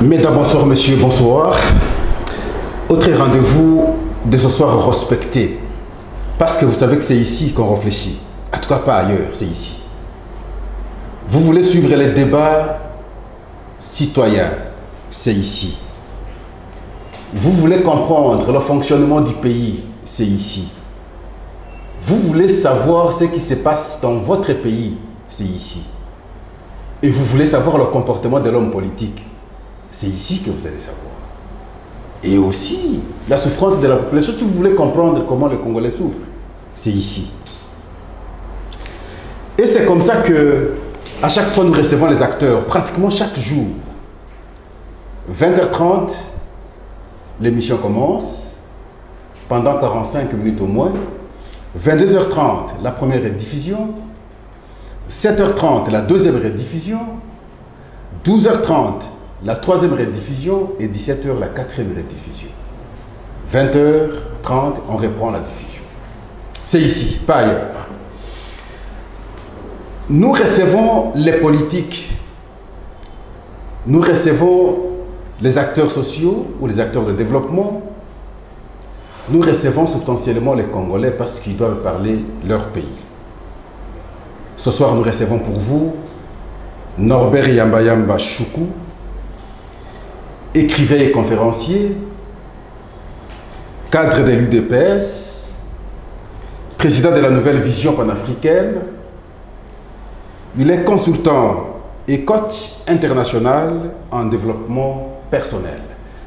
Mesdames, bonsoir, messieurs, bonsoir. Autre rendez-vous de ce soir respecté. Parce que vous savez que c'est ici qu'on réfléchit. En tout cas, pas ailleurs, c'est ici. Vous voulez suivre les débats citoyens, c'est ici. Vous voulez comprendre le fonctionnement du pays, c'est ici. Vous voulez savoir ce qui se passe dans votre pays, c'est ici. Et vous voulez savoir le comportement de l'homme politique, c'est ici que vous allez savoir. Et aussi, la souffrance de la population, si vous voulez comprendre comment les Congolais souffrent, c'est ici. Et c'est comme ça que, à chaque fois, nous recevons les acteurs, pratiquement chaque jour. 20h30, l'émission commence, pendant 45 minutes au moins. 22h30, la première rediffusion. 7h30, la deuxième rediffusion. 12h30, la troisième rediffusion. Et 17h, la quatrième rediffusion. 20h30, on reprend la diffusion. C'est ici, pas ailleurs. Nous recevons les politiques. Nous recevons les acteurs sociaux ou les acteurs de développement. Nous recevons substantiellement les Congolais parce qu'ils doivent parler leur pays. Ce soir, nous recevons pour vous Norbert Yamba Choukou, écrivain et conférencier, cadre de l'UDPS, président de la Nouvelle Vision panafricaine. Il est consultant et coach international en développement personnel.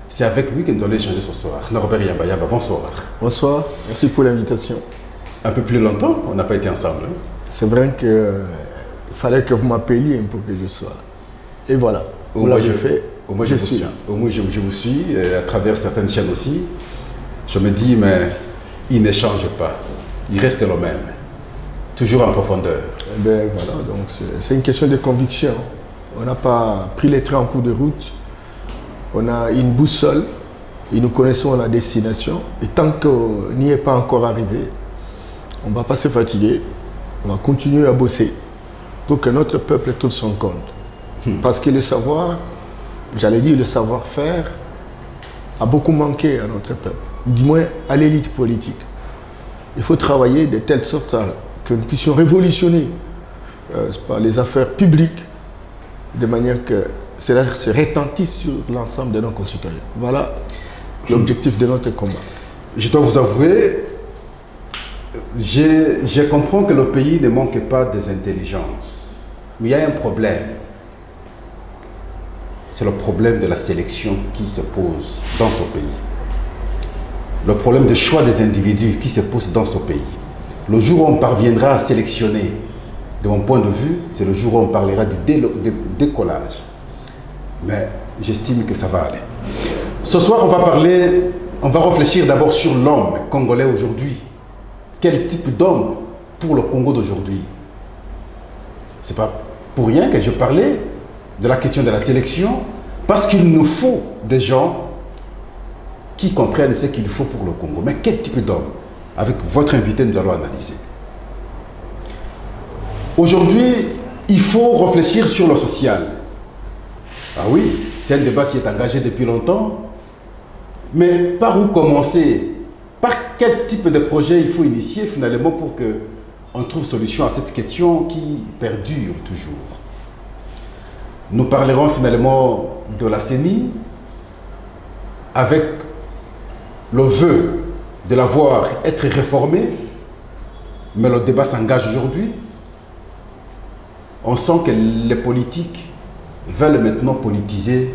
C'est avec lui que nous allons échanger ce soir. Norbert Yamba, bonsoir. Bonsoir, merci pour l'invitation. Un peu plus longtemps, on n'a pas été ensemble. Hein? C'est vrai qu'il fallait que vous m'appeliez pour que je sois. Et voilà, au moins je vous suis, à travers certaines chaînes aussi. Je me dis, mais il ne change pas. Il reste le même. Toujours en profondeur. Eh bien, voilà, donc c'est une question de conviction. On n'a pas pris les trains en cours de route. On a une boussole et nous connaissons la destination. Et tant qu'on n'y est pas encore arrivé, on ne va pas se fatiguer. On va continuer à bosser pour que notre peuple trouve son compte. Parce que le savoir, j'allais dire le savoir-faire, a beaucoup manqué à notre peuple. Du moins à l'élite politique. Il faut travailler de telle sorte que nous puissions révolutionner les affaires publiques de manière que cela se retentisse sur l'ensemble de nos concitoyens. Voilà l'objectif de notre combat. Je dois vous avouer, je comprends que le pays ne manque pas des intelligences. Mais il y a un problème. C'est le problème de la sélection qui se pose dans ce pays. Le problème de choix des individus qui se pose dans ce pays. Le jour où on parviendra à sélectionner, de mon point de vue, c'est le jour où on parlera du décollage. Mais j'estime que ça va aller. Ce soir, on va réfléchir d'abord sur l'homme congolais aujourd'hui. Quel type d'homme pour le Congo d'aujourd'hui? C'est pas pour rien que je parlais de la question de la sélection, parce qu'il nous faut des gens qui comprennent ce qu'il faut pour le Congo. Mais quel type d'homme? Avec votre invité, nous allons analyser. Aujourd'hui, il faut réfléchir sur le social. Ah oui, c'est un débat qui est engagé depuis longtemps. Mais par où commencer? Par quel type de projet il faut initier finalement pour qu'on trouve solution à cette question qui perdure toujours? Nous parlerons finalement de la CENI avec le vœu de la voir être réformée, mais le débat s'engage aujourd'hui. On sent que les politiques veulent maintenant politiser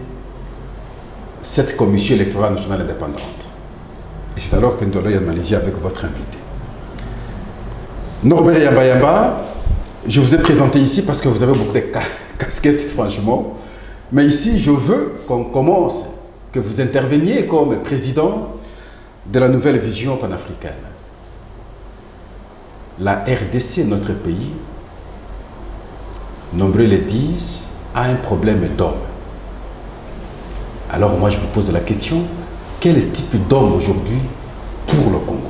cette commission électorale nationale indépendante. Et c'est alors que nous allons y analyser avec votre invité. Norbert Yamba, je vous ai présenté ici parce que vous avez beaucoup de casquettes, franchement. Mais ici, je veux qu'on commence, que vous interveniez comme président de la Nouvelle Vision panafricaine. La RDC, notre pays, nombreux le disent, a un problème d'homme. Alors moi, je vous pose la question, quel type d'homme aujourd'hui pour le Congo?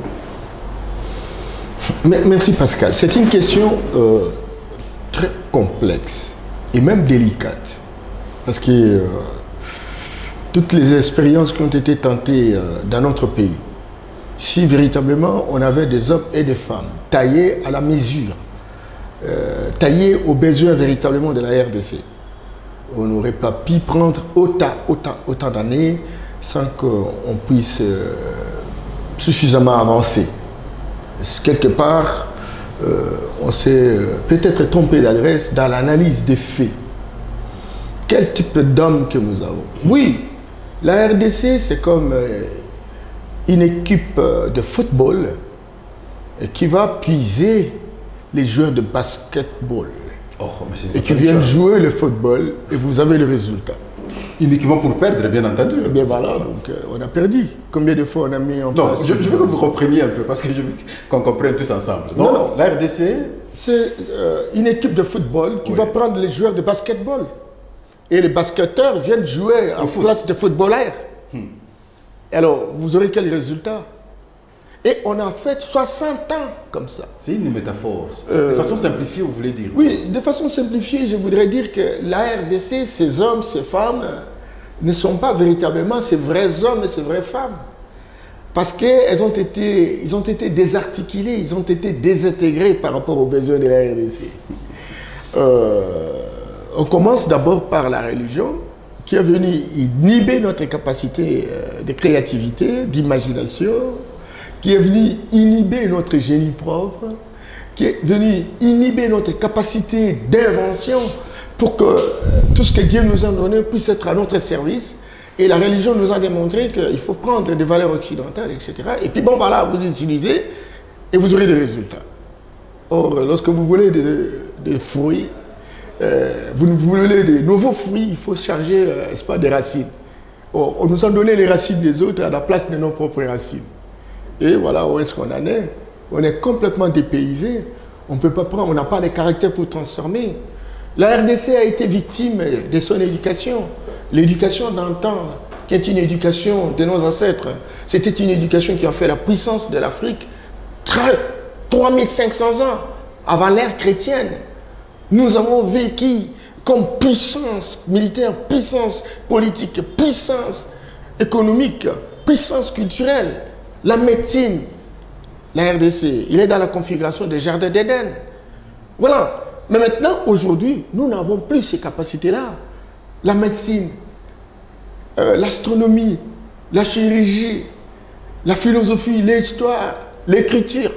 Merci Pascal. C'est une question très complexe et même délicate. Parce que toutes les expériences qui ont été tentées dans notre pays, si véritablement on avait des hommes et des femmes taillés à la mesure, taillés aux besoins véritablement de la RDC, on n'aurait pas pu prendre autant d'années sans qu'on puisse suffisamment avancer. Quelque part, on s'est peut-être trompé d'adresse dans l'analyse des faits. Quel type d'homme que nous avons? Oui, la RDC, c'est comme une équipe de football qui va puiser les joueurs de basketball. Oh, et qui viennent jouer le football et vous avez le résultat. Uniquement pour perdre, bien entendu. Et bien voilà, donc on a perdu. Combien de fois on a mis en place? Non, je veux que vous repreniez un peu parce que je veux qu'on comprenne tous ensemble. Non, la RDC, c'est une équipe de football qui va prendre les joueurs de basketball. Et les basketteurs viennent jouer en place de footballeurs. Alors, vous aurez quel résultat? Et on a fait 60 ans comme ça. C'est une métaphore. De façon simplifiée, vous voulez dire? Oui, de façon simplifiée, je voudrais dire que la RDC, ces hommes, ces femmes, ne sont pas véritablement ces vrais hommes et ces vraies femmes. Parce qu'ils ont été désarticulés, ils ont été désintégrés par rapport aux besoins de la RDC. On commence d'abord par la religion, qui est venue inhiber notre capacité de créativité, d'imagination, qui est venu inhiber notre génie propre, qui est venu inhiber notre capacité d'invention pour que tout ce que Dieu nous a donné puisse être à notre service. Et la religion nous a démontré qu'il faut prendre des valeurs occidentales, etc. Et puis bon, voilà, vous utilisez et vous aurez des résultats. Or, lorsque vous voulez des fruits, vous voulez des nouveaux fruits, il faut changer, n'est-ce pas, des racines. Or, on nous a donné les racines des autres à la place de nos propres racines. Et voilà où est-ce qu'on en est. On est complètement dépaysé. On ne peut pas prendre, on n'a pas les caractères pour transformer. La RDC a été victime de son éducation. L'éducation d'antan, qui est une éducation de nos ancêtres, c'était une éducation qui a fait la puissance de l'Afrique 3500 ans avant l'ère chrétienne. Nous avons vécu comme puissance militaire, puissance politique, puissance économique, puissance culturelle. La médecine, la RDC, il est dans la configuration des jardins d'Éden. Voilà. Mais maintenant, aujourd'hui, nous n'avons plus ces capacités-là. La médecine, l'astronomie, la chirurgie, la philosophie, l'histoire, l'écriture.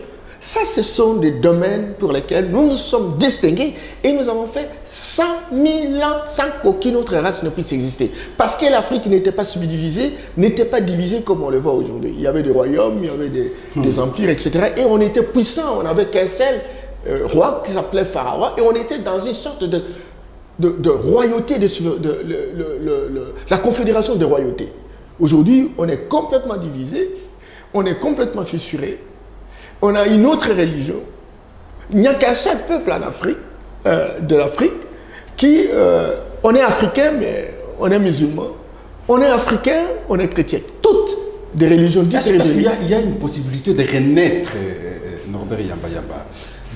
Ça, ce sont des domaines pour lesquels nous nous sommes distingués et nous avons fait 100 000 ans sans qu'aucune autre race ne puisse exister. Parce que l'Afrique n'était pas subdivisée, n'était pas divisée comme on le voit aujourd'hui. Il y avait des royaumes, il y avait des empires, etc. Et on était puissants, on n'avait qu'un seul roi qui s'appelait Pharaon et on était dans une sorte de royauté, la confédération des royautés. Aujourd'hui, on est complètement divisé, on est complètement fissuré. On a une autre religion. Il n'y a qu'un seul peuple en Afrique, de l'Afrique, qui, on est africain, mais on est musulman. On est africain, on est chrétien. Toutes des religions différentes. Est-ce qu'il y a une possibilité de renaître, Norbert Yamba Yamba,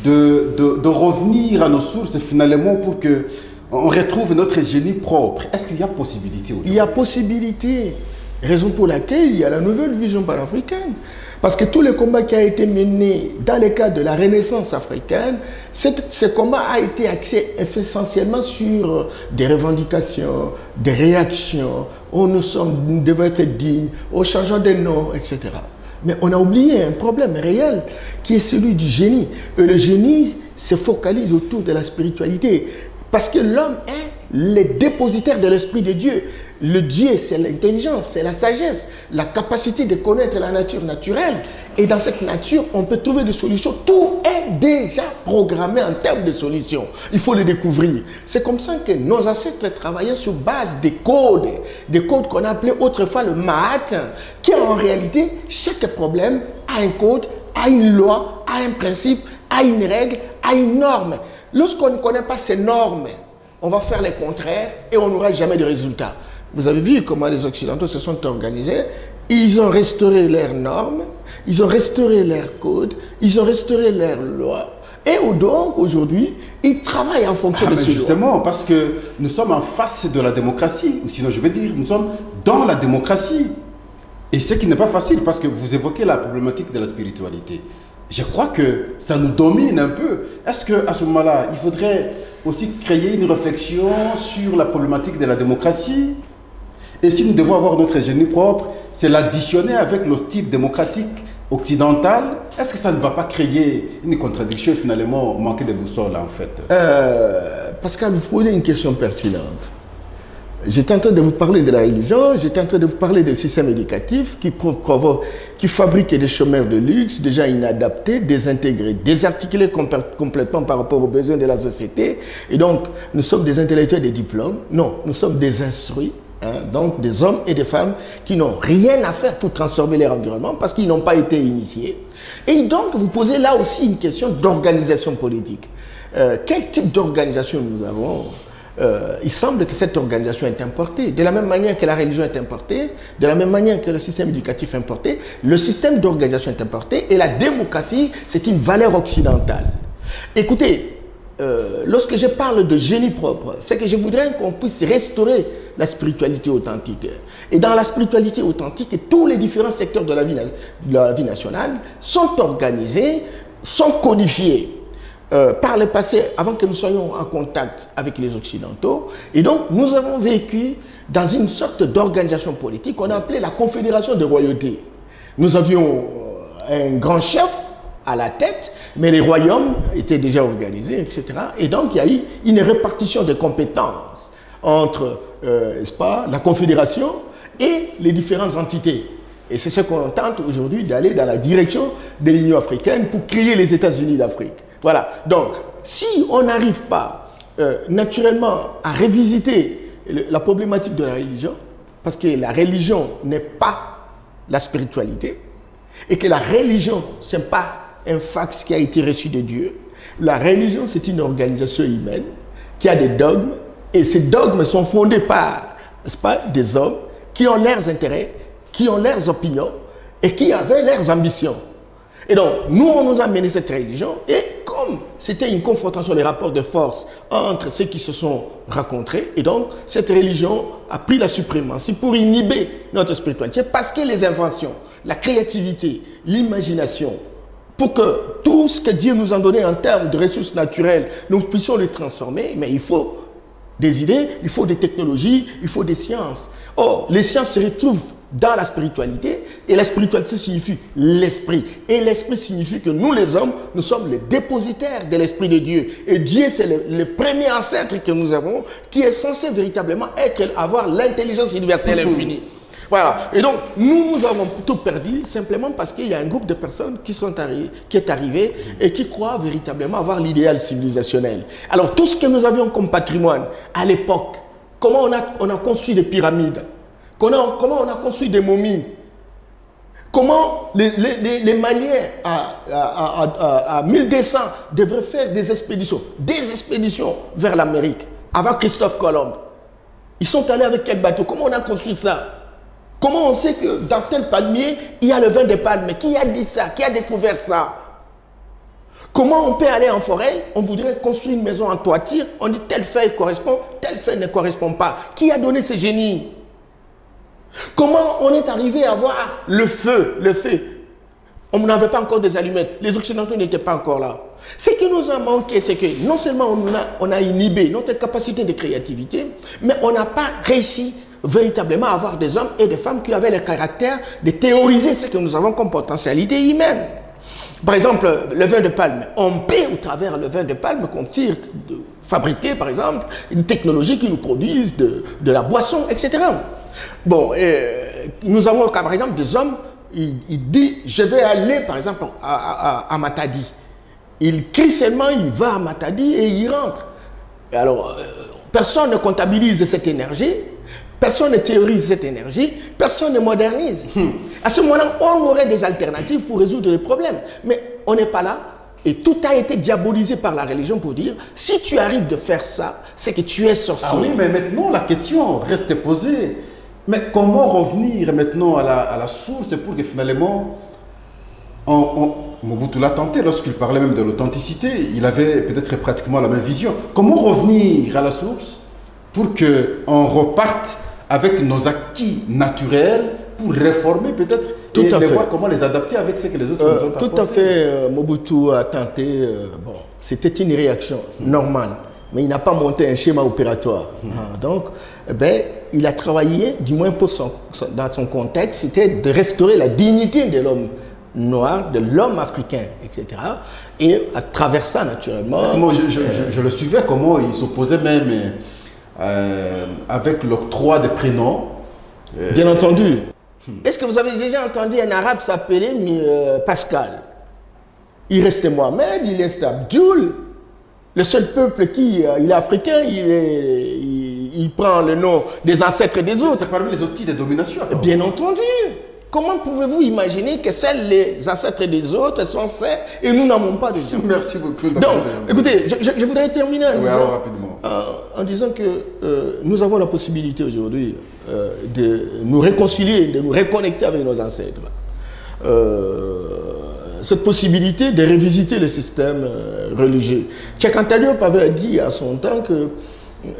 de revenir à nos sources finalement pour qu'on retrouve notre génie propre? Est-ce qu'il y a possibilité aujourd'hui? Il y a possibilité. Raison pour laquelle il y a la nouvelle vision panafricaine. Parce que tous les combats qui ont été menés dans le cadre de la Renaissance africaine, ce combat a été axé essentiellement sur des revendications, des réactions. Oh, nous devons être dignes, au changeant de nom, etc. Mais on a oublié un problème réel qui est celui du génie. Et le génie se focalise autour de la spiritualité. Parce que l'homme est le dépositaire de l'Esprit de Dieu. Le Dieu, c'est l'intelligence, c'est la sagesse, la capacité de connaître la nature naturelle. Et dans cette nature, on peut trouver des solutions. Tout est déjà programmé en termes de solutions. Il faut le découvrir. C'est comme ça que nos ancêtres travaillaient sur base des codes qu'on appelait autrefois le Maat, qui en réalité, chaque problème a un code, a une loi, a un principe, a une règle, a une norme. Lorsqu'on ne connaît pas ces normes, on va faire le contraire et on n'aura jamais de résultat. Vous avez vu comment les Occidentaux se sont organisés. Ils ont restauré leurs normes, ils ont restauré leurs codes, ils ont restauré leurs lois. Et donc, aujourd'hui, ils travaillent en fonction de ce justement, parce que nous sommes en face de la démocratie, ou sinon je veux dire, nous sommes dans la démocratie. Et ce qui n'est pas facile, parce que vous évoquez la problématique de la spiritualité. Je crois que ça nous domine un peu. Est-ce qu'à ce moment-là, il faudrait aussi créer une réflexion sur la problématique de la démocratie? Et si nous devons avoir notre génie propre, c'est l'additionner avec le style démocratique occidental. Est-ce que ça ne va pas créer une contradiction et finalement manquer de boussole en fait? Pascal, vous posez une question pertinente. J'étais en train de vous parler de la religion, j'étais en train de vous parler du système éducatif qui fabrique des chômeurs de luxe, déjà inadaptés, désintégrés, désarticulés complètement par rapport aux besoins de la société. Et donc, nous sommes des intellectuels des diplômes. Non, nous sommes des instruits. Donc des hommes et des femmes qui n'ont rien à faire pour transformer leur environnement parce qu'ils n'ont pas été initiés. Et donc vous posez là aussi une question d'organisation politique. Quel type d'organisation nous avons? Il semble que cette organisation est importée. De la même manière que la religion est importée, de la même manière que le système éducatif est importé, le système d'organisation est importé et la démocratie, c'est une valeur occidentale. Écoutez, lorsque je parle de génie propre, c'est que je voudrais qu'on puisse restaurer la spiritualité authentique. Et dans la spiritualité authentique, tous les différents secteurs de la vie nationale sont organisés, sont codifiés. Par le passé, avant que nous soyons en contact avec les Occidentaux, et donc nous avons vécu dans une sorte d'organisation politique qu'on a appelée la Confédération des royautés. Nous avions un grand chef à la tête, mais les royaumes étaient déjà organisés, etc. Et donc, il y a eu une répartition de compétences entre la Confédération et les différentes entités. Et c'est ce qu'on tente aujourd'hui d'aller dans la direction de l'Union africaine pour créer les États-Unis d'Afrique. Voilà. Donc, si on n'arrive pas naturellement à revisiter la problématique de la religion, parce que la religion n'est pas la spiritualité, et que la religion, ce n'est pas un fax qui a été reçu de Dieu. La religion, c'est une organisation humaine qui a des dogmes, et ces dogmes sont fondés par, n'est-ce pas, des hommes qui ont leurs intérêts, qui ont leurs opinions, et qui avaient leurs ambitions. Et donc, nous, on nous a mené cette religion, et comme c'était une confrontation des rapports de force entre ceux qui se sont rencontrés, et donc, cette religion a pris la suprématie pour inhiber notre spiritualité, parce que les inventions, la créativité, l'imagination, pour que tout ce que Dieu nous a donné en termes de ressources naturelles, nous puissions les transformer, mais il faut des idées, il faut des technologies, il faut des sciences. Or, les sciences se retrouvent dans la spiritualité, et la spiritualité signifie l'esprit. Et l'esprit signifie que nous, les hommes, nous sommes les dépositaires de l'esprit de Dieu. Et Dieu, c'est le premier ancêtre que nous avons, qui est censé véritablement avoir l'intelligence universelle infinie. Voilà. Et donc, nous avons tout perdu simplement parce qu'il y a un groupe de personnes qui est arrivé et qui croient véritablement avoir l'idéal civilisationnel. Alors, tout ce que nous avions comme patrimoine à l'époque, comment on a construit des pyramides, comment on a construit des momies, comment les Maliens à 1200 devraient faire des expéditions vers l'Amérique avant Christophe Colomb. Ils sont allés avec quel bateau? Comment on a construit ça? Comment on sait que dans tel palmier, il y a le vin de palme? Mais qui a dit ça? Qui a découvert ça? Comment on peut aller en forêt? On voudrait construire une maison en toiture. On dit telle feuille correspond, telle feuille ne correspond pas. Qui a donné ce génie? Comment on est arrivé à voir le feu? Le feu. On n'avait pas encore des allumettes. Les Occidentaux n'étaient pas encore là. Ce qui nous a manqué, c'est que non seulement on a inhibé notre capacité de créativité, mais on n'a pas réussi véritablement avoir des hommes et des femmes qui avaient le caractère de théoriser ce que nous avons comme potentialité humaine. Par exemple, le vin de palme. On peut, au travers le vin de palme qu'on tire, fabriquer, par exemple, une technologie qui nous produise de la boisson, etc. Bon, nous avons, par exemple, des hommes, il dit, je vais aller, par exemple, à Matadi. Il crie seulement, il va à Matadi et il rentre. Et alors, personne ne comptabilise cette énergie. Personne ne théorise cette énergie, personne ne modernise. À ce moment-là, on aurait des alternatives pour résoudre les problèmes. Mais on n'est pas là. Et tout a été diabolisé par la religion pour dire, si tu arrives de faire ça, c'est que tu es sorcier. Ah oui, mais maintenant, la question reste posée. Mais comment revenir maintenant à la source pour que finalement, Mobutu l'a tenté lorsqu'il parlait même de l'authenticité. Il avait peut-être pratiquement la même vision. Comment revenir à la source pour qu'on reparte avec nos acquis naturels pour réformer peut-être et voir comment les adapter avec ce que les autres nous ont apporté. Tout à fait, Mobutu a tenté, bon, c'était une réaction normale, mais il n'a pas monté un schéma opératoire. Donc, ben, il a travaillé, du moins dans son contexte, c'était de restaurer la dignité de l'homme noir, de l'homme africain, etc. Et à travers ça, naturellement... Parce que moi, je le suivais, comment il s'opposait même avec l'octroi des prénoms. Bien entendu. Est-ce que vous avez déjà entendu un arabe s'appeler Pascal? Il restait Mohamed, il reste Abdul. Le seul peuple qui il est africain, il prend le nom des ancêtres des autres. C'est parmi les outils de domination. Alors. Bien entendu. Comment pouvez-vous imaginer que celles les ancêtres des autres sont celles et nous n'avons pas de gens? Merci beaucoup. Donc, écoutez, je voudrais terminer en disant que nous avons la possibilité aujourd'hui de nous réconcilier, de nous reconnecter avec nos ancêtres. Cette possibilité de revisiter le système religieux. Cheikh Anta Diop avait dit à son temps que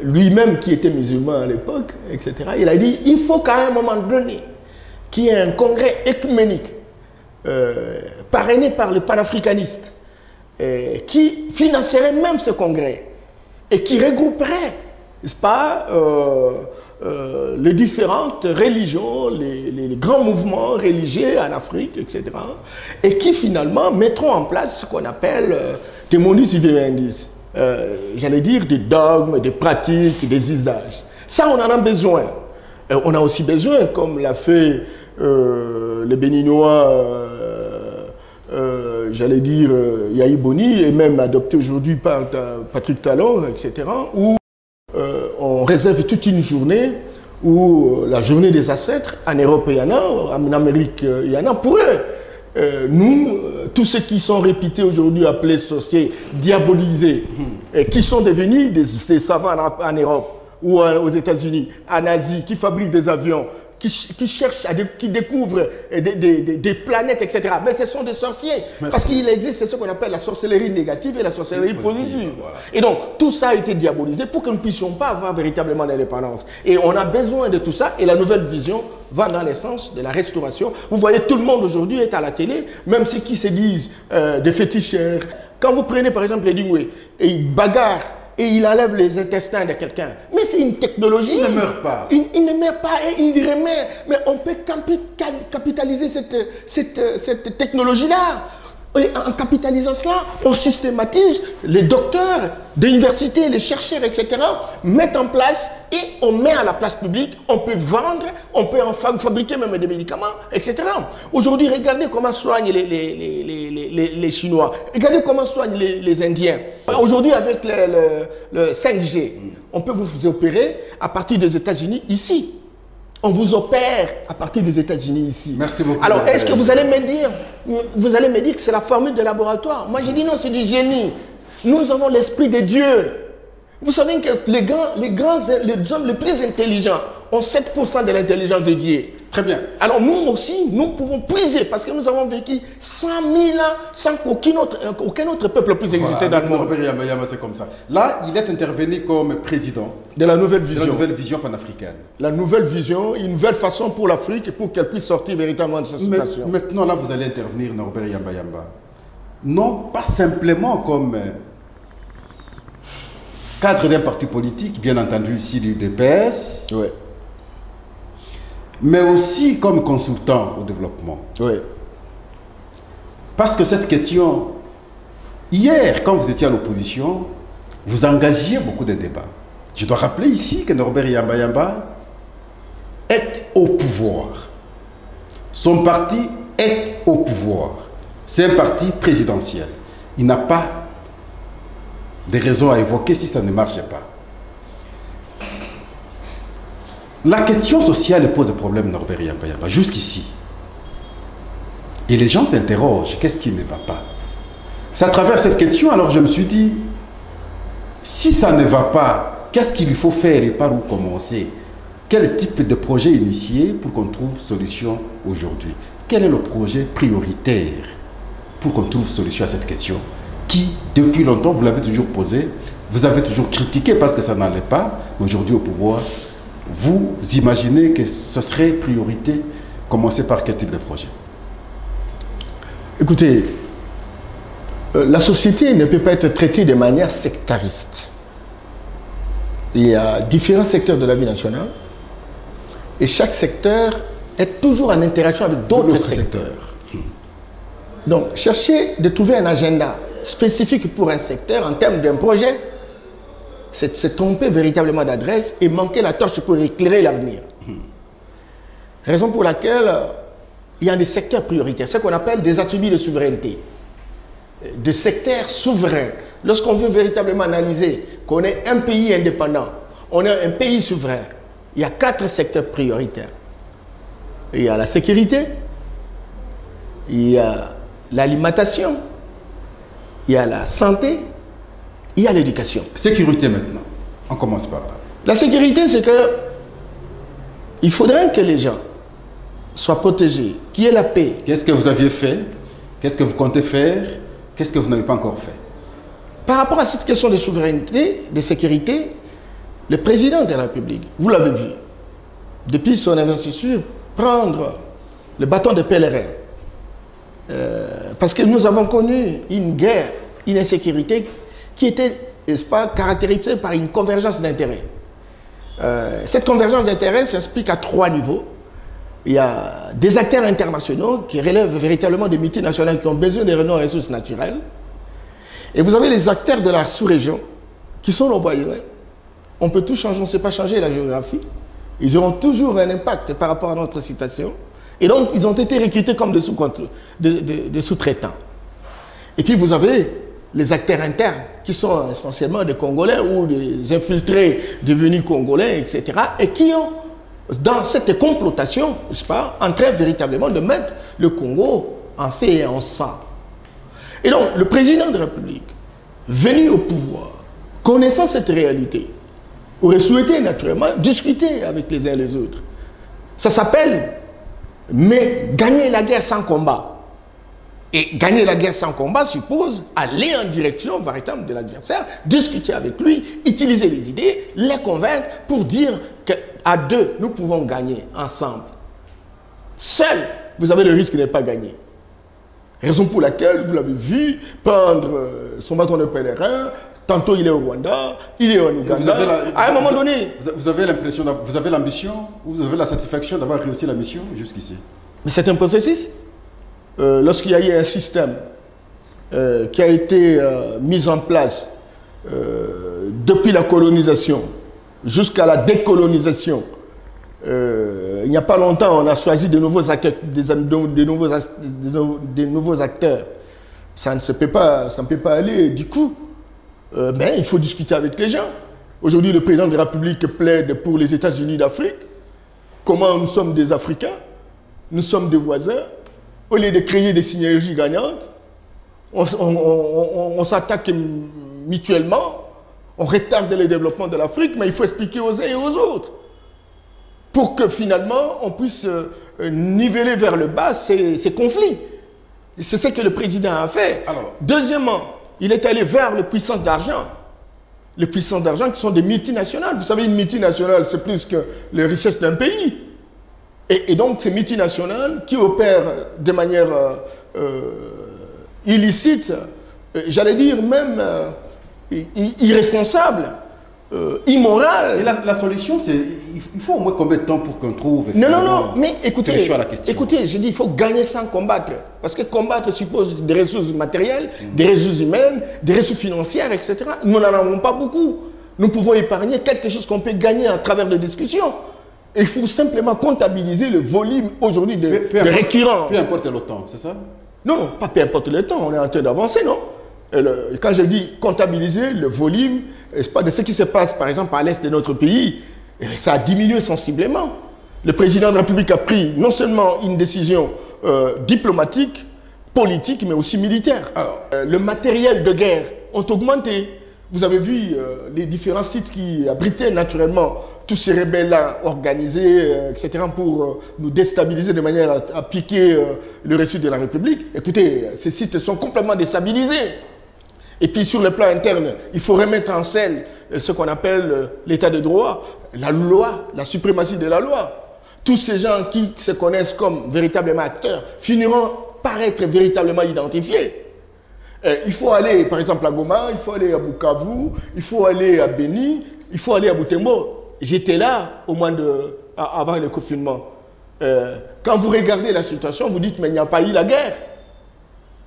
lui-même, qui était musulman à l'époque, etc., il a dit il faut qu'à un moment donné, qu'il y ait un congrès écuménique parrainé par les panafricanistes qui financerait même ce congrès et qui regrouperait, n'est-ce pas, les différentes religions, les grands mouvements religieux en Afrique, etc. et qui finalement mettront en place ce qu'on appelle des modus vivendi, j'allais dire des dogmes, des pratiques, des usages. Ça, on en a besoin. On a aussi besoin, comme l'a fait les Béninois, j'allais dire Yahi Boni, et même adopté aujourd'hui par Patrick Talon, etc., où on réserve toute une journée, où la journée des ancêtres, en Europe il y en a, en Amérique il y en a, pour eux. Nous, tous ceux qui sont réputés aujourd'hui, appelés sorciers, diabolisés, et qui sont devenus des savants en Europe, ou aux États-Unis, en Asie, qui fabriquent des avions, qui cherchent, qui découvrent des planètes, etc. Mais ce sont des sorciers. Merci. Parce qu'il existe ce qu'on appelle la sorcellerie négative et la sorcellerie positive. Voilà. Et donc, tout ça a été diabolisé pour que nous ne puissions pas avoir véritablement l'indépendance. Et on a besoin de tout ça. Et la nouvelle vision va dans le sens de la restauration. Vous voyez, tout le monde aujourd'hui est à la télé, même ceux qui se disent des féticheurs. Quand vous prenez par exemple les Dingwe, et ils bagarrent, et il enlève les intestins de quelqu'un. Mais c'est une technologie. Il ne meurt pas. Il ne meurt pas et il remet. Mais on peut capitaliser cette technologie-là. Et en capitalisant cela, on systématise les docteurs d'université, les chercheurs, etc. mettent en place et on met à la place publique. On peut vendre, on peut en fabriquer même des médicaments, etc. Aujourd'hui, regardez comment soignent les Chinois. Regardez comment soignent les Indiens. Aujourd'hui, avec le 5G, on peut vous opérer à partir des États-Unis ici. On vous opère à partir des États-Unis ici. Merci beaucoup. Alors, est-ce que vous allez me dire que c'est la formule de laboratoire? Moi, j'ai dit non, c'est du génie. Nous avons l'esprit de Dieu. Vous savez que les hommes les plus intelligents ont 7% de l'intelligence de Dieu. Très bien. Alors, nous aussi, nous pouvons puiser parce que nous avons vécu 100 000 ans sans qu'aucun autre peuple puisse exister dans le monde. C'est comme ça. Là, il est intervenu comme président de la nouvelle vision. De la nouvelle vision panafricaine. La nouvelle vision, une nouvelle façon pour l'Afrique et pour qu'elle puisse sortir véritablement de cette situation. Maintenant, là, vous allez intervenir, Norbert Yamba Yamba. Non, pas simplement comme cadre d'un parti politique, bien entendu ici du DPS. Oui. Mais aussi comme consultant au développement. Oui. Parce que cette question, hier, quand vous étiez à l'opposition, vous engagiez beaucoup de débats. Je dois rappeler ici que Norbert Yamba Yamba est au pouvoir. Son parti est au pouvoir. C'est un parti présidentiel. Il n'a pas de raison à évoquer si ça ne marche pas. La question sociale pose problème, Norbert Yamba Yamba, jusqu'ici. Et les gens s'interrogent, qu'est-ce qui ne va pas? C'est à travers cette question, alors je me suis dit, si ça ne va pas, qu'est-ce qu'il faut faire et par où commencer? Quel type de projet initier pour qu'on trouve solution aujourd'hui? Quel est le projet prioritaire pour qu'on trouve solution à cette question qui, depuis longtemps, vous l'avez toujours posée, vous avez toujours critiqué parce que ça n'allait pas, mais aujourd'hui au pouvoir, vous imaginez que ce serait priorité, commencer par quel type de projet? Écoutez, la société ne peut pas être traitée de manière sectariste. Il y a différents secteurs de la vie nationale et chaque secteur est toujours en interaction avec d'autres secteurs. Donc, chercher de trouver un agenda spécifique pour un secteur en termes d'un projet, c'est se tromper véritablement d'adresse et manquer la torche pour éclairer l'avenir. Raison pour laquelle il y a des secteurs prioritaires, ce qu'on appelle des attributs de souveraineté. Des secteurs souverains. Lorsqu'on veut véritablement analyser qu'on est un pays indépendant, on est un pays souverain, il y a 4 secteurs prioritaires. Il y a la sécurité, il y a l'alimentation, il y a la santé, il y a l'éducation. Sécurité maintenant, on commence par là. La sécurité, c'est que il faudrait que les gens soient protégés, qu'il y ait la paix. Qu'est-ce que vous aviez fait? Qu'est-ce que vous comptez faire? Qu'est-ce que vous n'avez pas encore fait? Par rapport à cette question de souveraineté, de sécurité, le président de la République, vous l'avez vu, depuis son investiture, prendre le bâton de pèlerin. Parce que nous avons connu une guerre, une insécurité qui était, n'est-ce pas, caractérisée par une convergence d'intérêts. Cette convergence d'intérêts s'explique à 3 niveaux. Il y a des acteurs internationaux qui relèvent véritablement des multinationales qui ont besoin de nos ressources naturelles. Et vous avez les acteurs de la sous-région qui sont nos voisins. On peut tout changer, on ne sait pas changer la géographie. Ils auront toujours un impact par rapport à notre situation. Et donc, ils ont été recrutés comme des sous-traitants. Et puis, vous avez les acteurs internes qui sont essentiellement des Congolais ou des infiltrés devenus Congolais, etc. Et qui ont, dans cette complotation, n'est-ce pas, en train véritablement de mettre le Congo en fait et en sang. Et donc, le président de la République, venu au pouvoir, connaissant cette réalité, aurait souhaité naturellement discuter avec les uns et les autres. Ça s'appelle mais gagner la guerre sans combat. Et gagner la guerre sans combat suppose aller en direction véritable de l'adversaire, discuter avec lui, utiliser les idées, les convaincre pour dire qu'à 2, nous pouvons gagner ensemble. Seul, vous avez le risque de ne pas gagner. Raison pour laquelle vous l'avez vu prendre son bâton de pèlerin. Tantôt il est au Rwanda, il est en Ouganda. À un moment donné. Vous avez l'impression, vous avez l'ambition, vous avez la satisfaction d'avoir réussi la mission jusqu'ici. Mais c'est un processus. Lorsqu'il y a eu un système qui a été mis en place depuis la colonisation jusqu'à la décolonisation, il n'y a pas longtemps, on a choisi de nouveaux acteurs, des nouveaux acteurs. Ça ne peut pas aller. Du coup, mais il faut discuter avec les gens. Aujourd'hui, le président de la République plaide pour les États-Unis d'Afrique. Comment nous sommes des Africains, nous sommes des voisins. Au lieu de créer des synergies gagnantes, on s'attaque mutuellement, on retarde le développement de l'Afrique, mais il faut expliquer aux uns et aux autres. Pour que finalement, on puisse niveler vers le bas ces conflits. C'est ce que le président a fait. Alors, deuxièmement, il est allé vers les puissances d'argent. Les puissances d'argent qui sont des multinationales. Vous savez, une multinationale, c'est plus que les richesses d'un pays. Et donc, ces multinationales qui opèrent de manière illicite, j'allais dire même irresponsable, immorale. Et la solution, c'est il faut au moins combien de temps pour qu'on trouve... Non, mais écoutez, je dis il faut gagner sans combattre. Parce que combattre suppose des ressources matérielles, des ressources humaines, des ressources financières, etc. Nous n'en avons pas beaucoup. Nous pouvons épargner quelque chose qu'on peut gagner à travers des discussions. Il faut simplement comptabiliser le volume aujourd'hui de récurrence. Peu importe le temps, c'est ça? Non, pas peu importe le temps, on est en train d'avancer, non? Quand je dis comptabiliser le volume, pas de ce qui se passe par exemple à l'est de notre pays, ça a diminué sensiblement. Le président de la République a pris non seulement une décision diplomatique, politique, mais aussi militaire. Alors, le matériel de guerre ont augmenté. Vous avez vu les différents sites qui abritaient naturellement tous ces rebelles-là organisés, etc., pour nous déstabiliser de manière à piquer le reçu de la République. Écoutez, ces sites sont complètement déstabilisés. Et puis sur le plan interne, il faut remettre en scène ce qu'on appelle l'état de droit, la loi, la suprématie de la loi. Tous ces gens qui se connaissent comme véritablement acteurs finiront par être véritablement identifiés. Il faut aller, par exemple, à Goma, il faut aller à Bukavu, il faut aller à Beni, il faut aller à Butembo. J'étais là au moment avant le confinement. Quand vous regardez la situation, vous dites, mais il n'y a pas eu la guerre.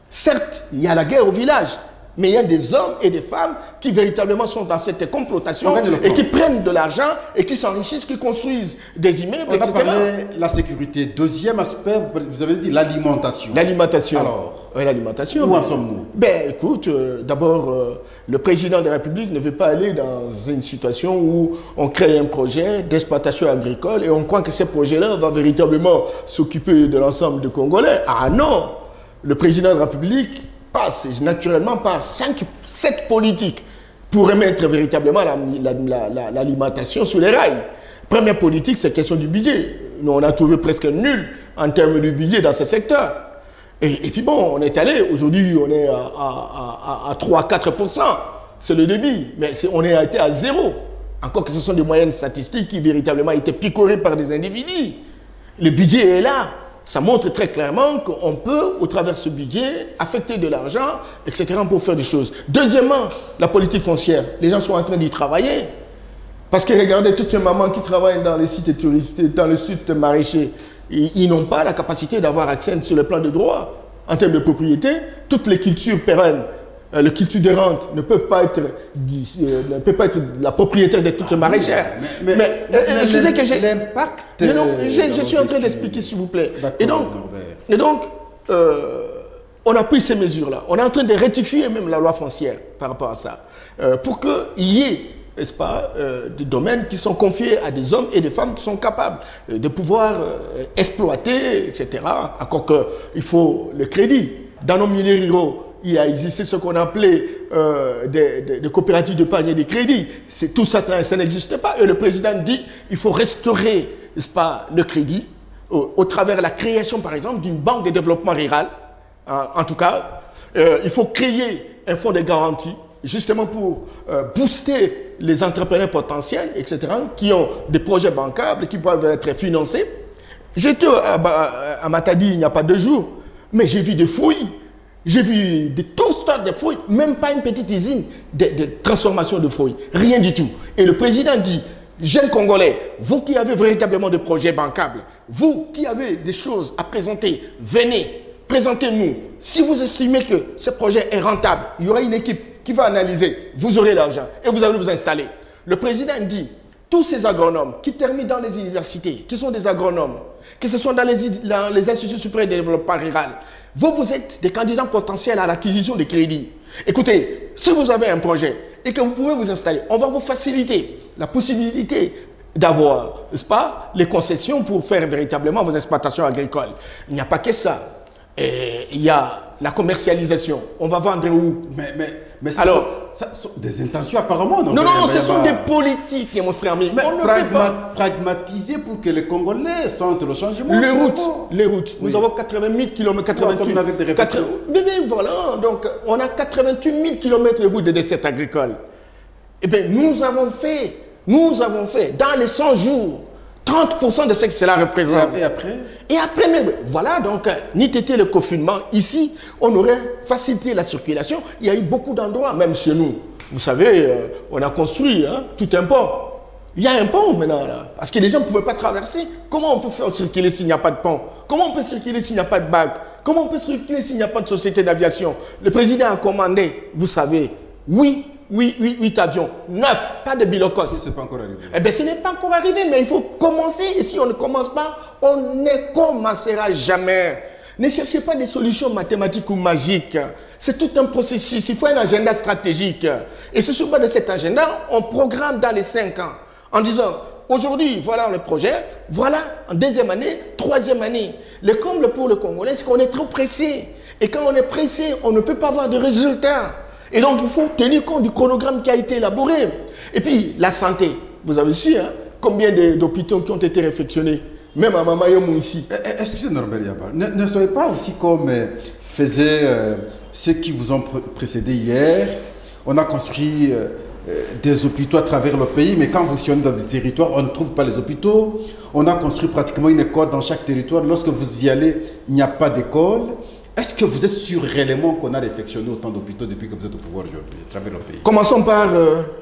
Certes, il y a la guerre au village, mais il y a des hommes et des femmes qui véritablement sont dans cette complotation et qui prennent de l'argent et qui s'enrichissent, qui construisent des immeubles, etc. On a parlé de la sécurité. Deuxième aspect, vous avez dit l'alimentation. L'alimentation. Alors, l'alimentation. Où en sommes-nous? Ben, écoute, d'abord, le président de la République ne veut pas aller dans une situation où on crée un projet d'exploitation agricole et on croit que ce projet-là va véritablement s'occuper de l'ensemble des Congolais. Ah non! Le président de la République passe naturellement par 7 politiques pour remettre véritablement l'alimentation sur les rails. Première politique, c'est la question du budget. Nous, on a trouvé presque nul en termes de budget dans ce secteur. Et puis bon, on est allé, aujourd'hui, on est à 3-4%. C'est le débit, mais on est été à 0. Encore que ce sont des moyennes statistiques qui véritablement étaient picorées par des individus. Le budget est là. Ça montre très clairement qu'on peut, au travers de ce budget, affecter de l'argent, etc. pour faire des choses. Deuxièmement, la politique foncière. Les gens sont en train d'y travailler. Parce que regardez, toutes les mamans qui travaillent dans les sites touristiques, dans le site maraîcher, ils n'ont pas la capacité d'avoir accès sur le plan de droit. En termes de propriété, toutes les cultures pérennes, les cultures de rente ne peuvent pas être la propriétaire de toutes les maraîchères. Mais excusez que j'ai... L'impact... Je suis en train d'expliquer, s'il vous plaît. Et donc, on a pris ces mesures-là. On est en train de rectifier même la loi foncière par rapport à ça. Pour qu'il y ait, n'est-ce pas, des domaines qui sont confiés à des hommes et des femmes qui sont capables de pouvoir exploiter, etc. Encore qu'il faut le crédit. Dans nos milieux ruraux, il a existé ce qu'on appelait des coopératives de panier de crédit. Tout ça, ça n'existe pas. Et le président dit qu'il faut restaurer, n'est-ce pas, le crédit au travers de la création, par exemple, d'une banque de développement rural. En tout cas, il faut créer un fonds de garantie, justement pour booster les entrepreneurs potentiels, etc., qui ont des projets bancables qui peuvent être financés. J'étais à Matadi il n'y a pas 2 jours, mais j'ai vu des fouilles. J'ai vu de toutes sortes de fouilles, même pas une petite usine de transformation de fouilles, rien du tout. Et le président dit, jeunes Congolais, vous qui avez véritablement des projets bancables, vous qui avez des choses à présenter, venez, présentez-nous. Si vous estimez que ce projet est rentable, il y aura une équipe qui va analyser, vous aurez l'argent et vous allez vous installer. Le président dit, tous ces agronomes qui terminent dans les universités, qui sont des agronomes, que ce soit dans les instituts supérieurs de développement rural, vous êtes des candidats potentiels à l'acquisition de crédits. Écoutez, si vous avez un projet et que vous pouvez vous installer, on va vous faciliter la possibilité d'avoir, n'est-ce pas, les concessions pour faire véritablement vos exploitations agricoles. Il n'y a pas que ça. Et il y a la commercialisation. On va vendre où? Mais alors, ça sont des intentions apparemment. Non, ce sont des politiques, mon frère. Mais pragmatiser pour que les Congolais sentent le changement. Les routes. Nous avons 80 000 km. 88. Avec des mais voilà. Donc, on a 88 000 km de routes de dessert agricole. Eh bien, nous avons fait, dans les 100 jours, 30% de ce que cela représente. Et après, même, voilà, donc, n'eût été le confinement, ici, on aurait facilité la circulation. Il y a eu beaucoup d'endroits, même chez nous. Vous savez, on a construit tout un pont. Il y a un pont maintenant, là, parce que les gens ne pouvaient pas traverser. Comment on peut faire circuler s'il n'y a pas de pont? Comment on peut circuler s'il n'y a pas de bac? Comment on peut circuler s'il n'y a pas de société d'aviation? Le président a commandé, vous savez, 8 avions, 9, pas de bilocos. Ce n'est pas encore arrivé. Eh bien, ce n'est pas encore arrivé, mais il faut commencer. Et si on ne commence pas, on ne commencera jamais. Ne cherchez pas des solutions mathématiques ou magiques. C'est tout un processus. Il faut un agenda stratégique. Et c'est sur base de cet agenda, on programme dans les 5 ans. En disant, aujourd'hui, voilà le projet. Voilà, en 2e année, 3e année. Le comble pour le Congolais, c'est qu'on est trop pressé. Et quand on est pressé, on ne peut pas avoir de résultats. Et donc, il faut tenir compte du chronogramme qui a été élaboré. Et puis, la santé. Vous avez su, Combien d'hôpitaux qui ont été réfectionnés? Même à Mamayomou ici. Excusez Norbert Yabal, ne soyez pas aussi comme faisaient ceux qui vous ont précédé hier. On a construit des hôpitaux à travers le pays, mais quand vous sillonnez dans des territoires, on ne trouve pas les hôpitaux. On a construit pratiquement une école dans chaque territoire. Lorsque vous y allez, il n'y a pas d'école. Est-ce que vous êtes sûr réellement qu'on a réfectionné autant d'hôpitaux depuis que vous êtes au pouvoir aujourd'hui, à travers le pays? Commençons par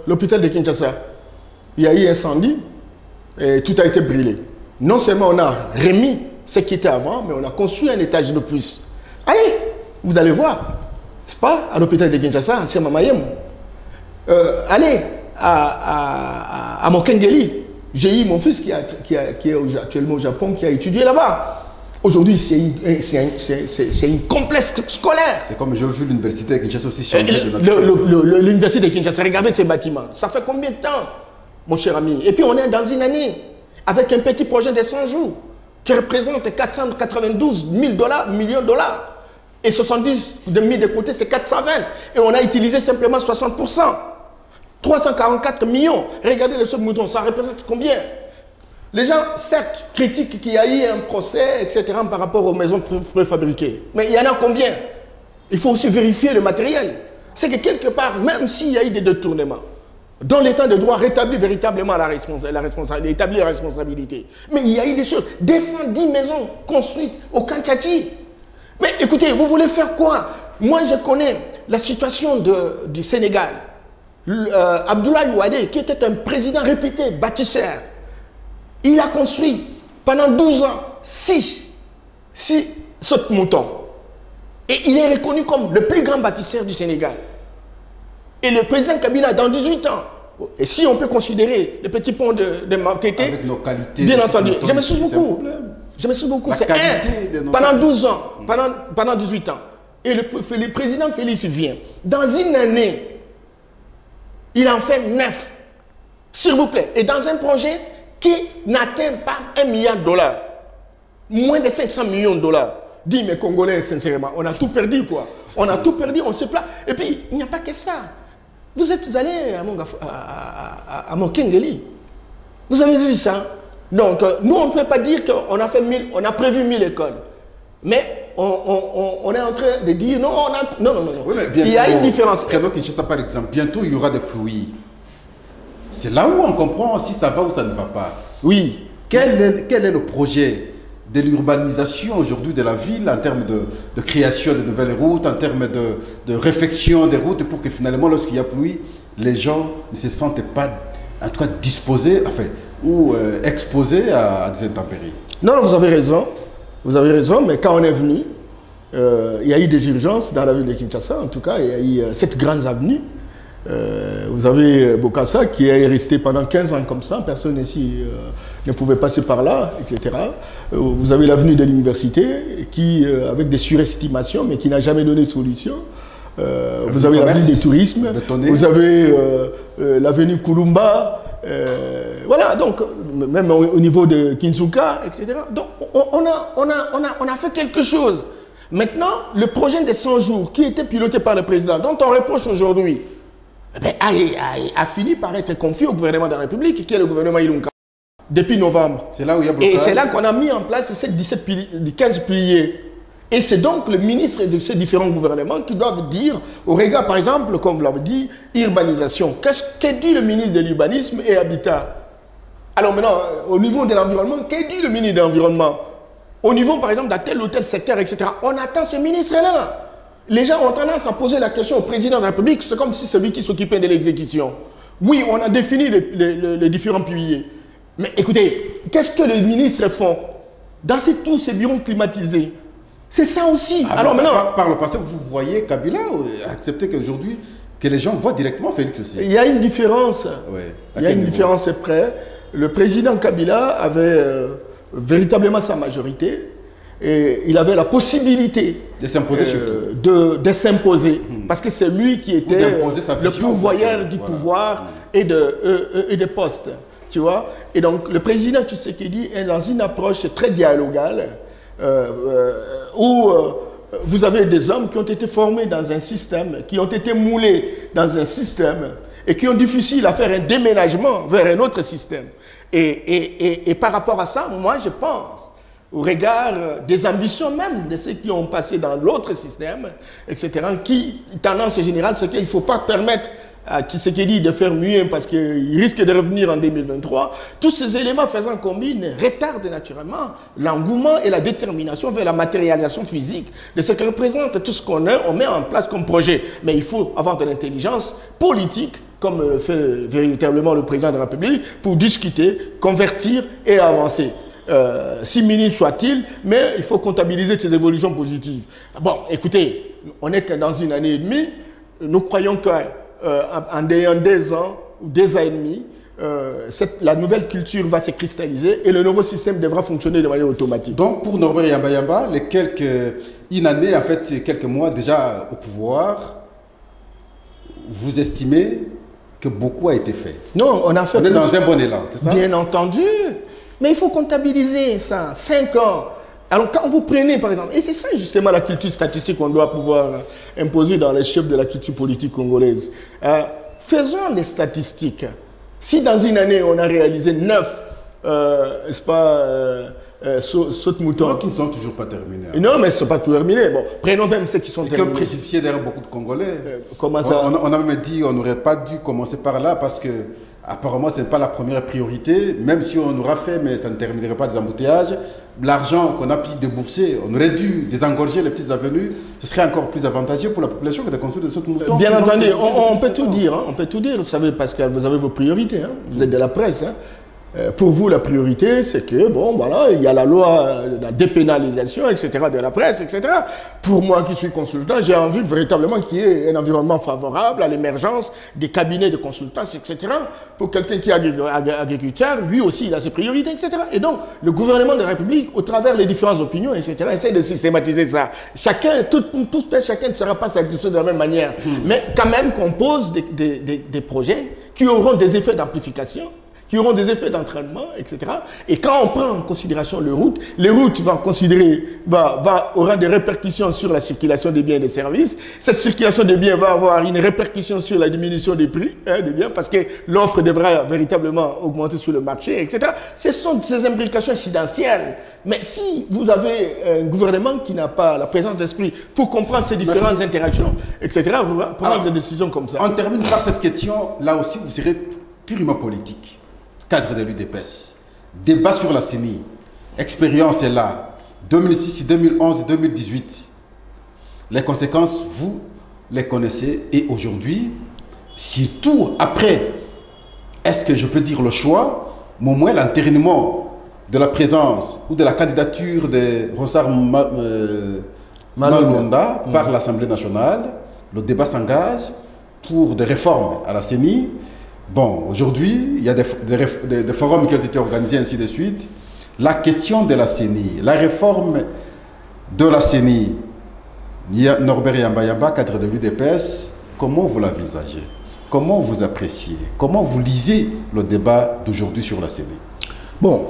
l'hôpital de Kinshasa. Il y a eu incendie et tout a été brûlé. Non seulement on a remis ce qui était avant, mais on a construit un étage de plus. Allez, vous allez voir, c'est pas à l'hôpital de Kinshasa, c'est à Mamayem. Allez à Mokengeli. J'ai eu mon fils qui est actuellement au Japon, qui a étudié là-bas. Aujourd'hui, c'est une complexe scolaire. C'est comme j'ai vu l'université de Kinshasa aussi changer de l'université de Kinshasa, regardez ces bâtiments. Ça fait combien de temps, mon cher ami? Et puis on est dans une année avec un petit projet de 100 jours qui représente 492 millions de dollars. Et 70 de mis de côté, c'est 420. Et on a utilisé simplement 60%. 344 millions. Regardez le seul mouton, ça représente combien? Les gens, certes, critiquent qu'il y a eu un procès, etc. par rapport aux maisons préfabriquées. Mais il y en a combien? Il faut aussi vérifier le matériel. C'est que quelque part, même s'il y a eu des détournements, dans l'état de droit, rétablir véritablement la responsabilité, établir la responsabilité. Mais il y a eu des choses. 210 maisons construites au Kanchachi. Mais écoutez, vous voulez faire quoi? Moi, je connais la situation du Sénégal. Abdoulaye Wade, qui était un président réputé, bâtisseur, il a construit pendant 12 ans 6 sautes-moutons. Et il est reconnu comme le plus grand bâtisseur du Sénégal. Et le président Kabila, dans 18 ans, et si on peut considérer le petit pont de Matété, avec nos qualités, bien entendu, je me suis beaucoup. Je me suis beaucoup. C'est pendant 12 ans, pendant 18 ans. Et le président Félix vient. Dans une année, il en fait 9. S'il vous plaît. Et dans un projet qui n'atteint pas 1 milliard de dollars. Moins de 500 millions de dollars. Dis mes Congolais, sincèrement, on a tout perdu, quoi. On a tout perdu, on se plaint. Et puis, il n'y a pas que ça. Vous êtes allés à Mokengeli. Vous avez vu ça? Donc, nous, on ne peut pas dire qu'on a fait on a prévu 1000 écoles. Mais on est en train de dire non, non. Oui, mais bientôt, il y a une différence. Prenons Kinshasa par exemple. Bientôt, il y aura des pluies. C'est là où on comprend si ça va ou ça ne va pas. Oui. Quel est le projet de l'urbanisation aujourd'hui de la ville en termes de création de nouvelles routes, en termes de réfection des routes pour que finalement, lorsqu'il y a pluie, les gens ne se sentent pas, en tout cas, disposés, enfin, ou exposés à des intempéries? Non, vous avez raison. Vous avez raison, mais quand on est venu, il y a eu des urgences dans la ville de Kinshasa. En tout cas, il y a eu 7 grandes avenues. Vous avez Bokassa qui est resté pendant 15 ans comme ça. Personne ici ne pouvait passer par là, etc. Vous avez l'avenue de l'université qui, avec des surestimations, mais qui n'a jamais donné de solution. Vous avez l'avenue du tourisme. Vous avez l'avenue Kulumba. Voilà, donc, même au niveau de Kinsuka, etc. Donc, on a fait quelque chose. Maintenant, le projet des 100 jours qui était piloté par le président, dont on reproche aujourd'hui, a fini par être confié au gouvernement de la République, qui est le gouvernement Ilunga, depuis novembre. C'est là où il y a blocage. Et c'est là qu'on a mis en place ces 15 piliers. Et c'est donc le ministre de ces différents gouvernements qui doivent dire, au regard, par exemple, comme vous l'avez dit, urbanisation. Qu'est-ce que dit le ministre de l'urbanisme et habitat? Alors maintenant, au niveau de l'environnement, que dit le ministre de l'environnement? Au niveau, par exemple, d'un tel ou tel secteur, etc. On attend ce ministre-là. Les gens ont tendance à poser la question au président de la République, c'est comme si c'est lui qui s'occupait de l'exécution. Oui, on a défini les différents piliers. Mais écoutez, qu'est-ce que les ministres font dans tous ces bureaux climatisés? C'est ça aussi. Alors maintenant, par le passé, vous voyez Kabila accepter qu'aujourd'hui, que les gens voient directement Félix aussi. Il y a une différence. Ouais. Il y a une différence, c'est près. Le président Kabila avait véritablement sa majorité et il avait la possibilité de s'imposer surtout. De s'imposer. Parce que c'est lui qui était le pourvoyeur du pouvoir et des postes. Tu vois? Et donc, le président Tshisekedi est dans une approche très dialogale où vous avez des hommes qui ont été formés dans un système, qui ont été moulés dans un système et qui ont difficile à faire un déménagement vers un autre système. Et par rapport à ça, moi je pense, au regard des ambitions même de ceux qui ont passé dans l'autre système, etc., qui, tendance générale, c'est qu'il ne faut pas permettre à Tshisekedi de faire mieux parce qu'il risque de revenir en 2023. Tous ces éléments faisant combine retardent naturellement l'engouement et la détermination vers la matérialisation physique de ce que représente tout ce qu'on on met en place comme projet. Mais il faut avoir de l'intelligence politique, comme le fait véritablement le président de la République, pour discuter, convertir et avancer. Si minime soit-il, mais il faut comptabiliser ces évolutions positives. Bon, écoutez, on n'est que dans une année et demie, nous croyons que en ayant 2 ans ou 2 ans et demi, la nouvelle culture va se cristalliser et le nouveau système devra fonctionner de manière automatique. Donc pour Norbert Yamba, une année, en fait, quelques mois déjà au pouvoir, vous estimez que beaucoup a été fait? Non, on a fait... On est dans un bon élan, c'est ça? Bien entendu, mais il faut comptabiliser ça, 5 ans. Alors quand vous prenez par exemple, et c'est ça justement la culture statistique qu'on doit pouvoir imposer dans les chefs de la culture politique congolaise. Faisons les statistiques. Si dans une année on a réalisé 9, n'est-ce pas, saute-mouton. Qui ne sont toujours pas terminés. Hein. Non, mais ce ne sont pas tout terminé. Bon, prenons même ceux qui sont terminés. C'est que préjudicier derrière beaucoup de Congolais. Comment ça? On a même dit qu'on n'aurait pas dû commencer par là parce que apparemment ce n'est pas la première priorité, même si on aura fait, mais ça ne terminerait pas les embouteillages. L'argent qu'on a pu débourser, on aurait dû désengorger les petites avenues, ce serait encore plus avantageux pour la population que de construire des autres moutons. Bien entendu, on peut tout dire, hein, on peut tout dire, vous savez, parce que vous avez vos priorités, hein, vous êtes de la presse. Hein. Pour vous, la priorité, c'est que, bon, voilà, il y a la loi de la dépénalisation, etc., de la presse, etc. Pour moi qui suis consultant, j'ai envie véritablement qu'il y ait un environnement favorable à l'émergence des cabinets de consultance, etc. Pour quelqu'un qui est agriculteur, lui aussi, il a ses priorités, etc. Et donc, le gouvernement de la République, au travers des différentes opinions, etc., essaie de systématiser ça. Chacun ne sera pas satisfait de la même manière. Mais quand même qu'on pose des projets qui auront des effets d'amplification, qui auront des effets d'entraînement, etc. Et quand on prend en considération les routes aura des répercussions sur la circulation des biens et des services. Cette circulation des biens va avoir une répercussion sur la diminution des prix des biens parce que l'offre devra véritablement augmenter sur le marché, etc. Ce sont ces implications incidentielles. Mais si vous avez un gouvernement qui n'a pas la présence d'esprit pour comprendre ces différentes interactions, etc., vous prendre des décisions comme ça. On termine par cette question. Là aussi, vous serez purement politique. Cadre de l'UDPS, débat sur la CENI, expérience est là, 2006, 2011, 2018. Les conséquences, vous les connaissez et aujourd'hui, surtout après, est-ce que je peux dire le choix, mais au moins l'entérinement de la présence ou de la candidature de Ronsard Malonda par l'Assemblée nationale, le débat s'engage pour des réformes à la CENI. Bon, aujourd'hui, il y a des forums qui ont été organisés, ainsi de suite. La question de la CENI, la réforme de la CENI, Norbert Yamba, cadre de l'UDPS, comment vous l'envisagez? Comment vous appréciez? Comment vous lisez le débat d'aujourd'hui sur la CENI? Bon,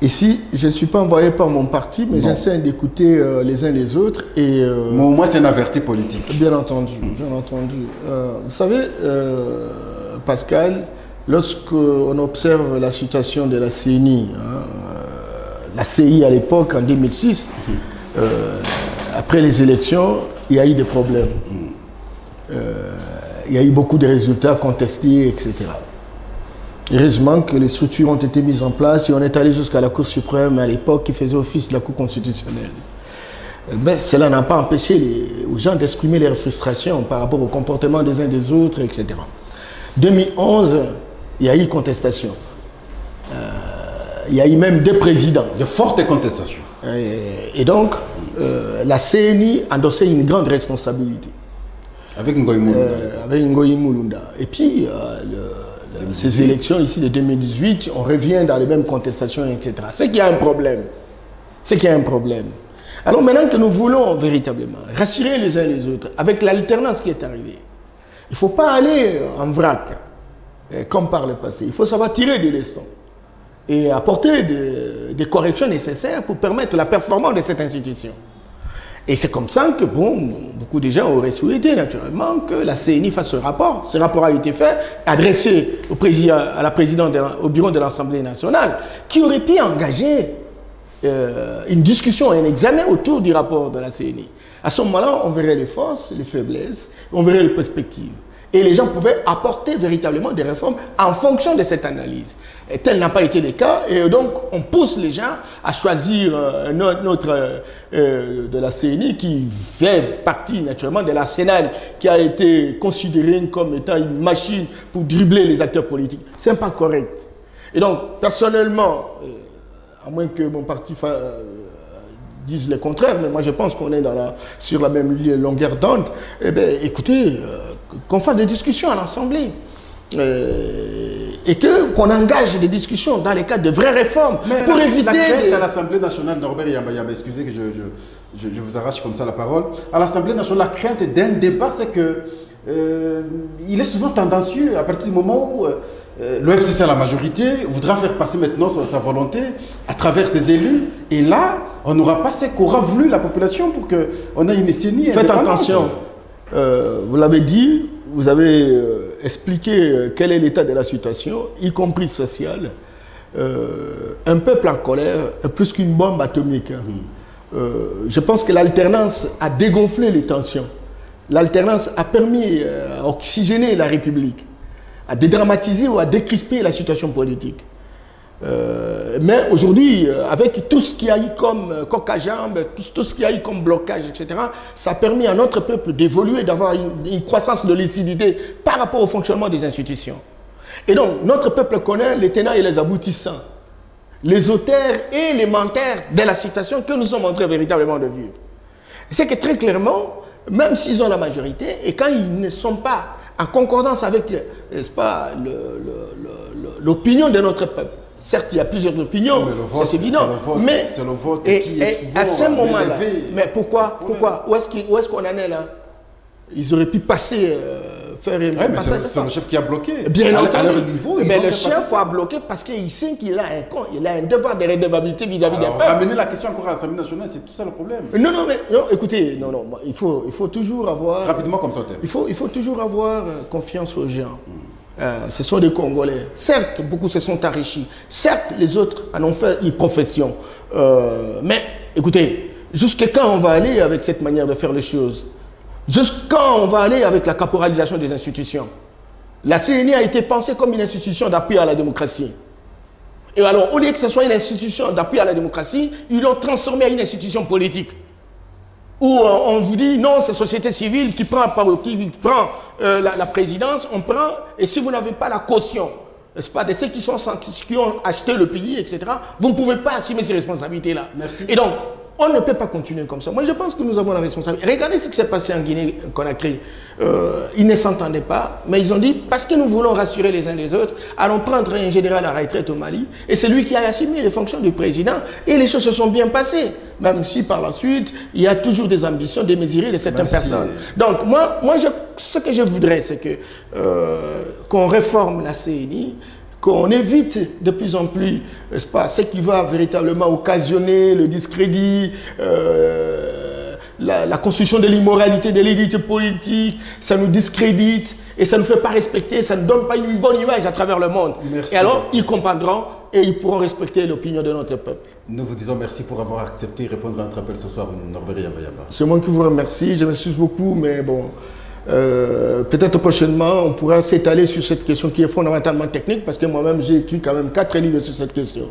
ici, je ne suis pas envoyé par mon parti, mais j'essaie d'écouter les uns les autres. Et, moi, c'est un averti politique. Bien entendu, bien entendu. Vous savez... Pascal, lorsqu'on observe la situation de la CENI, la CI à l'époque, en 2006, après les élections, il y a eu des problèmes. Il y a eu beaucoup de résultats contestés, etc. Heureusement que les structures ont été mises en place et on est allé jusqu'à la Cour suprême à l'époque qui faisait office de la Cour constitutionnelle. Mais cela n'a pas empêché aux gens d'exprimer leurs frustrations par rapport au comportement des uns des autres, etc. 2011, il y a eu contestation. Il y a eu même 2 présidents. De fortes contestations. Et donc, la CENI endossait une grande responsabilité. Avec Ngoï Mulunda. Avec Ngoï Mulunda. Et puis, ces élections ici de 2018, on revient dans les mêmes contestations, etc. C'est qu'il y a un problème. C'est qu'il y a un problème. Alors maintenant que nous voulons véritablement rassurer les uns les autres, avec l'alternance qui est arrivée, il ne faut pas aller en vrac, comme par le passé. Il faut savoir tirer des leçons et apporter des corrections nécessaires pour permettre la performance de cette institution. Et c'est comme ça que, bon, beaucoup de gens auraient souhaité, naturellement, que la CENI fasse ce rapport. Ce rapport a été fait, adressé au, au bureau de l'Assemblée nationale, qui aurait pu engager une discussion, un examen autour du rapport de la CENI. À ce moment-là, on verrait les forces, les faiblesses, on verrait les perspectives. Et les gens pouvaient apporter véritablement des réformes en fonction de cette analyse. Et tel n'a pas été le cas. Et donc, on pousse les gens à choisir notre de la CENI qui fait partie naturellement de l'arsenal qui a été considéré comme étant une machine pour dribbler les acteurs politiques. Ce n'est pas correct. Et donc, personnellement, à moins que mon parti disent le contraire, mais moi je pense qu'on est sur la même longueur d'onde, eh bien, écoutez, qu'on fasse des discussions à l'Assemblée. Et qu'on engage des discussions dans les cadres de vraies réformes pour éviter... La crainte à l'Assemblée nationale, Norbert Yamba, excusez que je vous arrache comme ça la parole. À l'Assemblée nationale, la crainte d'un débat, c'est que il est souvent tendancieux à partir du moment où le FCC à la majorité voudra faire passer maintenant sa volonté à travers ses élus. Et là, on n'aura pas ce qu'aura voulu la population pour qu'on ait une CENI indépendante. Faites attention, vous l'avez dit, vous avez expliqué quel est l'état de la situation, y compris sociale. Un peuple en colère est plus qu'une bombe atomique. Je pense que l'alternance a dégonflé les tensions. L'alternance a permis à oxygéner la République, à dédramatiser ou à décrisper la situation politique. Mais aujourd'hui, avec tout ce qu'il y a eu comme coq à jambes, tout ce qu'il y a eu comme blocage, etc., ça a permis à notre peuple d'évoluer, d'avoir une croissance de lucidité par rapport au fonctionnement des institutions. Et donc, notre peuple connaît les tenants et les aboutissants, les auteurs et les menteurs de la situation que nous sommes en train véritablement de vivre. C'est que très clairement, même s'ils ont la majorité, et quand ils ne sont pas en concordance avec, n'est-ce pas, l'opinion de notre peuple. Certes, il y a plusieurs opinions, c'est évident, mais c'est le vote qui est à ce moment-là, mais pourquoi où est-ce qu'on en est là? Ils auraient pu passer, faire une passage. C'est le chef qui a bloqué. Bien entendu. À leur niveau, mais le chef a bloqué parce qu'il sait qu'il a un devoir de redevabilité vis-à-vis des peuples. Ramener la question encore à l'Assemblée nationale, c'est tout ça le problème. Non, écoutez, il faut toujours avoir... Rapidement comme ça, il faut toujours avoir confiance aux gens. Ce sont des Congolais. Certes, beaucoup se sont enrichis. Certes, les autres en ont fait une profession. Mais, écoutez, jusqu'à quand on va aller avec cette manière de faire les choses? Jusqu'à quand on va aller avec la caporalisation des institutions? La CENI a été pensée comme une institution d'appui à la démocratie. Et alors, au lieu que ce soit une institution d'appui à la démocratie, ils l'ont transformée en une institution politique. Où on vous dit, non, c'est la société civile qui prend la présidence, on prend, et si vous n'avez pas la caution, n'est-ce pas, de ceux qui ont acheté le pays, etc., vous ne pouvez pas assumer ces responsabilités-là. Merci. Et donc, on ne peut pas continuer comme ça. Moi, je pense que nous avons la responsabilité. Regardez ce qui s'est passé en Guinée-Conakry. Ils ne s'entendaient pas, mais ils ont dit, parce que nous voulons rassurer les uns les autres, allons prendre un général à la retraite au Mali, et c'est lui qui a assumé les fonctions du président, et les choses se sont bien passées. Même si par la suite, il y a toujours des ambitions démesurées de certaines personnes. Donc, moi ce que je voudrais, c'est que qu'on réforme la CENI, qu'on évite de plus en plus, n'est-ce pas, ce qui va véritablement occasionner le discrédit, la construction de l'immoralité de l'élite politique, ça nous discrédite et ça ne nous fait pas respecter, ça ne donne pas une bonne image à travers le monde. Merci. Et alors, ils comprendront et ils pourront respecter l'opinion de notre peuple. Nous vous disons merci pour avoir accepté de répondre à notre appel ce soir, Norbert Yamba. C'est moi qui vous remercie, je m'excuse beaucoup, mais bon... peut-être prochainement, on pourra s'étaler sur cette question qui est fondamentalement technique parce que moi-même, j'ai écrit quand même 4 livres sur cette question.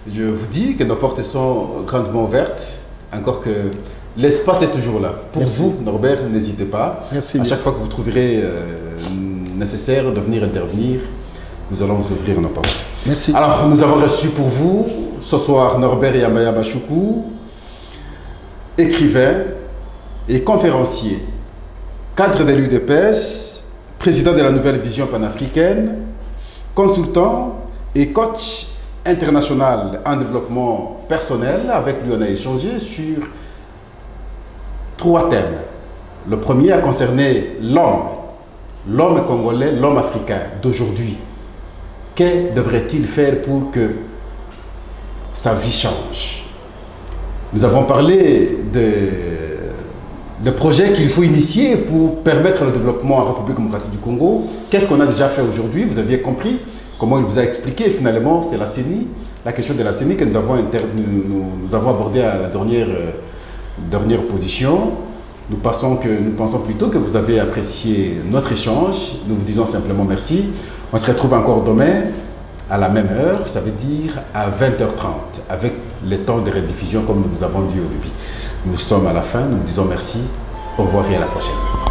Je vous dis que nos portes sont grandement ouvertes, encore que l'espace est toujours là. Pour vous, Norbert, n'hésitez pas. Merci. À chaque fois que vous trouverez nécessaire de venir intervenir, nous allons vous ouvrir nos portes. Merci. Alors, nous avons reçu pour vous, ce soir, Norbert Yamba Choukou, écrivain et conférencier. Cadre de l'UDPS, président de la Nouvelle Vision panafricaine, consultant et coach international en développement personnel. Avec lui, on a échangé sur 3 thèmes. Le premier a concerné l'homme congolais, l'homme africain d'aujourd'hui. Que devrait-il faire pour que sa vie change? Nous avons parlé de des projets qu'il faut initier pour permettre le développement en République démocratique du Congo. Qu'est-ce qu'on a déjà fait aujourd'hui? Vous aviez compris comment il vous a expliqué. Finalement, c'est la CENI, la question de la CENI que nous avons abordé à la dernière position. Nous pensons plutôt que vous avez apprécié notre échange. Nous vous disons simplement merci. On se retrouve encore demain à la même heure, ça veut dire à 20h30, avec les temps de rediffusion comme nous vous avons dit au début. Nous sommes à la fin, nous vous disons merci, au revoir et à la prochaine.